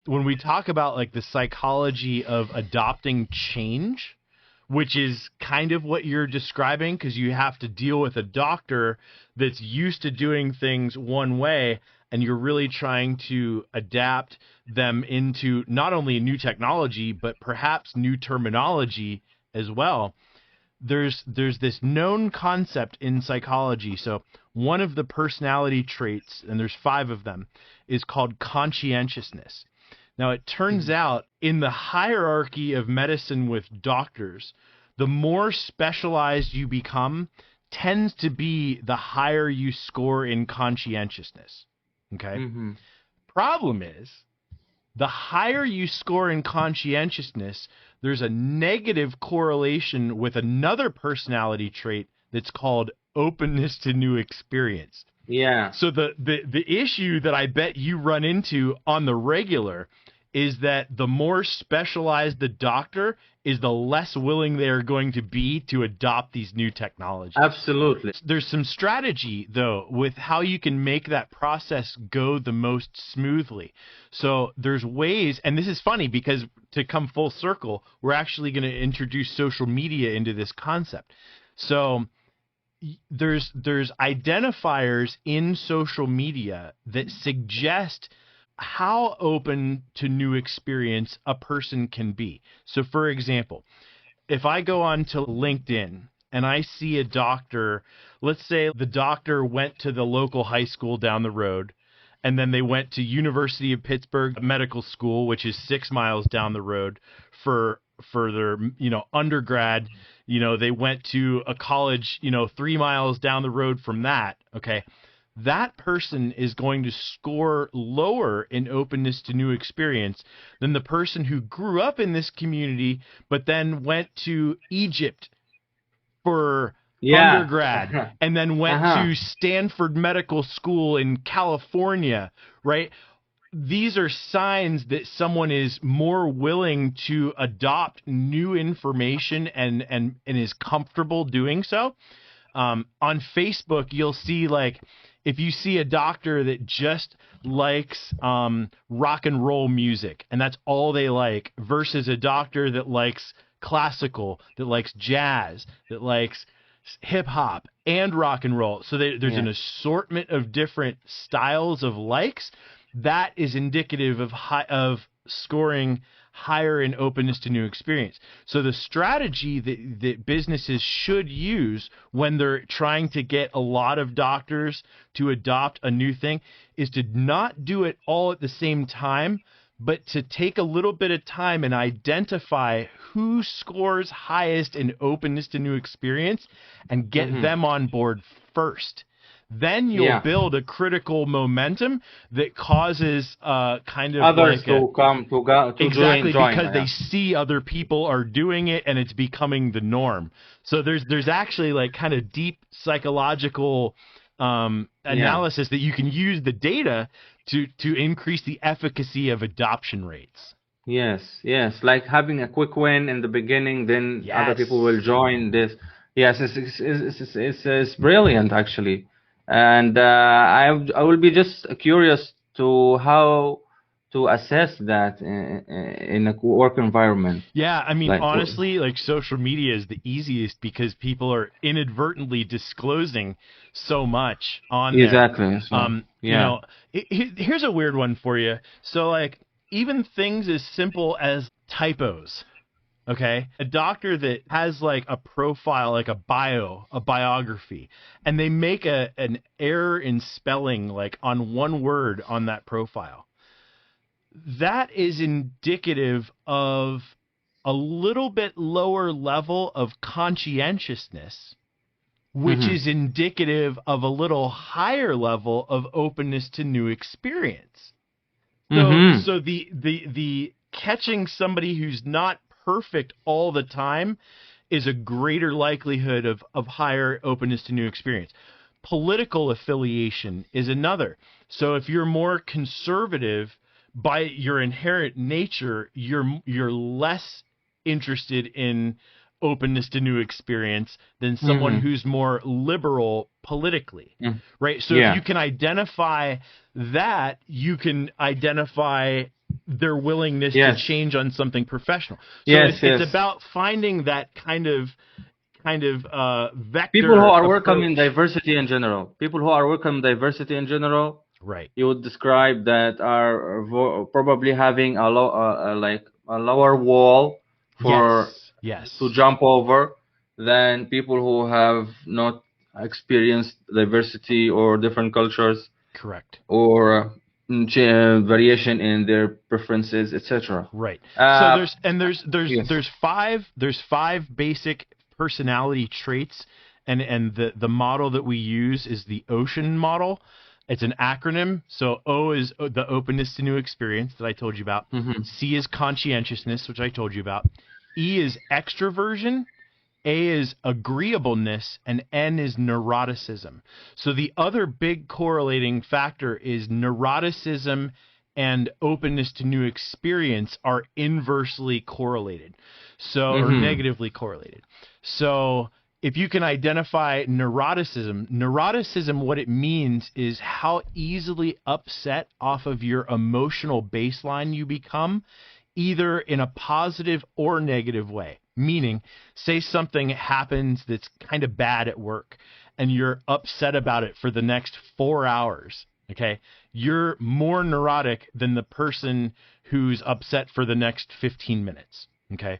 when we talk about like the psychology of adopting change, which is kind of what you're describing, because you have to deal with a doctor that's used to doing things one way, and you're really trying to adapt them into not only new technology, but perhaps new terminology as well. There's this known concept in psychology. So one of the personality traits, and there's 5 of them, is called conscientiousness. Now, it turns out in the hierarchy of medicine with doctors, the more specialized you become tends to be the higher you score in conscientiousness. Okay? Mm-hmm. Problem is, the higher you score in conscientiousness, there's a negative correlation with another personality trait that's called openness to new experience. Yeah. So the issue that I bet you run into on the regular is that the more specialized the doctor is, the less willing they are going to be to adopt these new technologies. Absolutely. There's some strategy, though, with how you can make that process go the most smoothly. So there's ways, and this is funny because to come full circle, we're actually going to introduce social media into this concept. So there's identifiers in social media that suggest how open to new experience a person can be. So, for example, if I go on to LinkedIn and I see a doctor, let's say the doctor went to the local high school down the road, and then they went to University of Pittsburgh Medical School, which is 6 miles down the road for their, undergrad. They went to a college, 3 miles down the road from that. Okay. That person is going to score lower in openness to new experience than the person who grew up in this community, but then went to Egypt for undergrad and then went to Stanford Medical School in California, right? These are signs that someone is more willing to adopt new information and is comfortable doing so. On Facebook, you'll see, like, if you see a doctor that just likes rock and roll music and that's all they like, versus a doctor that likes classical, that likes jazz, that likes hip hop and rock and roll. So there's an assortment of different styles of likes. That is indicative of scoring higher in openness to new experience. So the strategy that businesses should use when they're trying to get a lot of doctors to adopt a new thing is to not do it all at the same time, but to take a little bit of time and identify who scores highest in openness to new experience and get them on board first. Then you'll build a critical momentum that causes kind of others like to come to exactly join, because they see other people are doing it and it's becoming the norm. So there's actually like kind of deep psychological analysis that you can use the data to increase the efficacy of adoption rates. Yes, like having a quick win in the beginning, then other people will join this. Yes, it's brilliant actually. And I will be just curious to how to assess that in a work environment. Yeah, I mean, like, honestly, like social media is the easiest because people are inadvertently disclosing so much on there. Exactly. So, Here's a weird one for you. So, like, even things as simple as typos. Okay, a doctor that has like a profile, like a biography, and they make an error in spelling, like on one word on that profile. That is indicative of a little bit lower level of conscientiousness, which is indicative of a little higher level of openness to new experience. So the catching somebody who's not perfect all the time is a greater likelihood of higher openness to new experience. Political affiliation is another. So if you're more conservative by your inherent nature, you're less interested in openness to new experience than someone who's more liberal politically, right? So if you can identify that, you can identify their willingness to change on something professional. So it's about finding that kind of vector. People who are approach. welcoming diversity in general. People who are welcoming diversity in general. Right. You would describe that are probably having a lower wall for to jump over than people who have not experienced diversity or different cultures. Correct. Or variation in their preferences, etc. Right. So there's five basic personality traits, and the model that we use is the OCEAN model. It's an acronym. So O is the openness to new experience that I told you about. C is conscientiousness, which I told you about. E is extroversion. A is agreeableness, and N is neuroticism. So the other big correlating factor is neuroticism and openness to new experience are inversely correlated, so or negatively correlated. So if you can identify neuroticism, what it means is how easily upset off of your emotional baseline you become, either in a positive or negative way. Meaning, say something happens that's kind of bad at work and you're upset about it for the next 4 hours, okay? You're more neurotic than the person who's upset for the next 15 minutes, okay?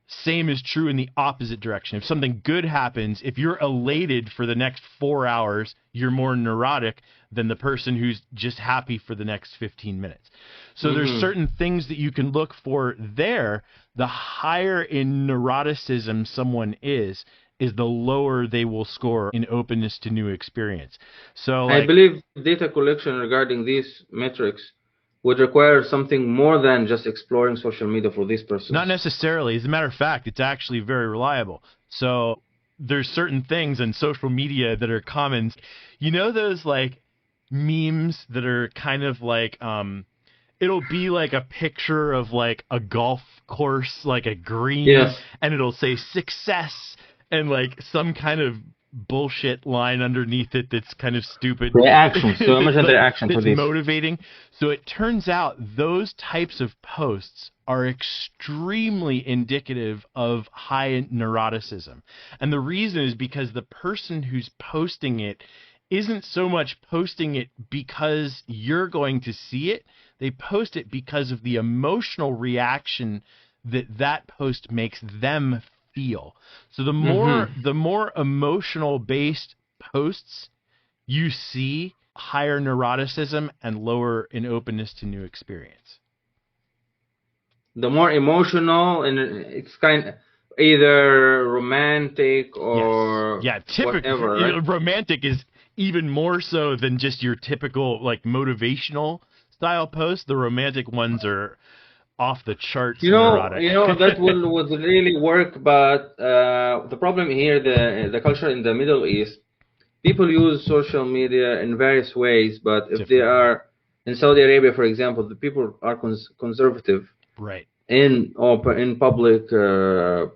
Same is true in the opposite direction. If something good happens, if you're elated for the next 4 hours, you're more neurotic than the person who's just happy for the next 15 minutes. So there's certain things that you can look for there. The higher in neuroticism someone is the lower they will score in openness to new experience. So I believe data collection regarding these metrics would require something more than just exploring social media for these persons. Not necessarily. As a matter of fact, it's actually very reliable. So there's certain things in social media that are common. You know those like memes that are kind of like it'll be like a picture of like a golf course, like a green, and it'll say success and like some kind of bullshit line underneath it that's kind of stupid. The action. So imagine the action for this. this. Motivating. So it turns out those types of posts are extremely indicative of high neuroticism. And the reason is because the person who's posting it isn't so much posting it because you're going to see it. They post it because of the emotional reaction that post makes them feel. So the more emotional based posts you see, higher neuroticism and lower in openness to new experience. The more emotional, and it's kind of either romantic or typically whatever, right? Romantic is even more so than just your typical like motivational style post. The romantic ones are off the charts neurotic. That would really work, but the problem here, the culture in the Middle East, people use social media in various ways, but if they are in Saudi Arabia, for example, the people are conservative, right, in public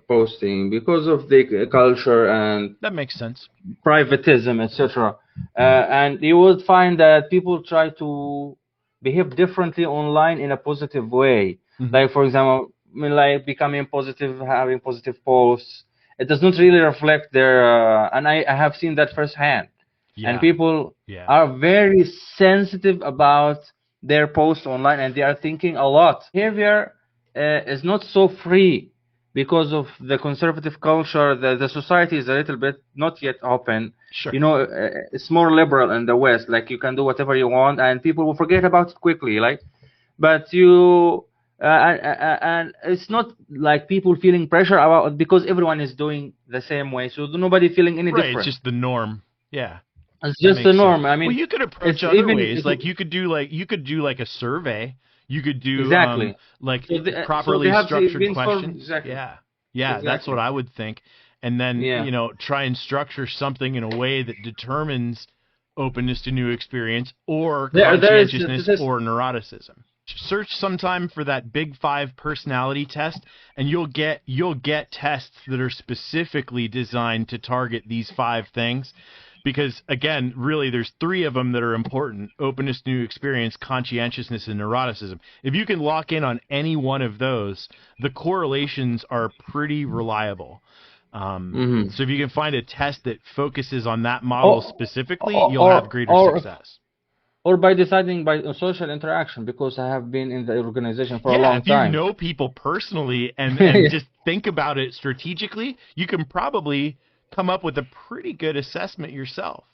posting because of the culture and that makes sense, privatism, etc. And you would find that people try to behave differently online in a positive way. Like, for example, like becoming positive, having positive posts. It does not really reflect their, and I have seen that firsthand. And people are very sensitive about their posts online, and they are thinking a lot. Behavior is not so free because of the conservative culture. The society is a little bit not yet open. Sure. It's more liberal in the West. Like, you can do whatever you want, and people will forget about it quickly. Like, but you. And it's not like people feeling pressure about it because everyone is doing the same way, so nobody feeling any different. It's just the norm. It's just the norm. I mean, well, you could approach other ways. Like you could do like a survey. You could do properly structured questions. Exactly. That's what I would think. And then try and structure something in a way that determines openness to new experience or conscientiousness or neuroticism. Search sometime for that Big 5 personality test, and you'll get tests that are specifically designed to target these 5 things, because again, really, there's three of them that are important: openness, new experience, conscientiousness, and neuroticism. If you can lock in on any one of those, the correlations are pretty reliable. So if you can find a test that focuses on that model specifically, you'll have greater success. Or by deciding by social interaction, because I have been in the organization for a long time. Yeah, if you know people personally and just think about it strategically, you can probably come up with a pretty good assessment yourself.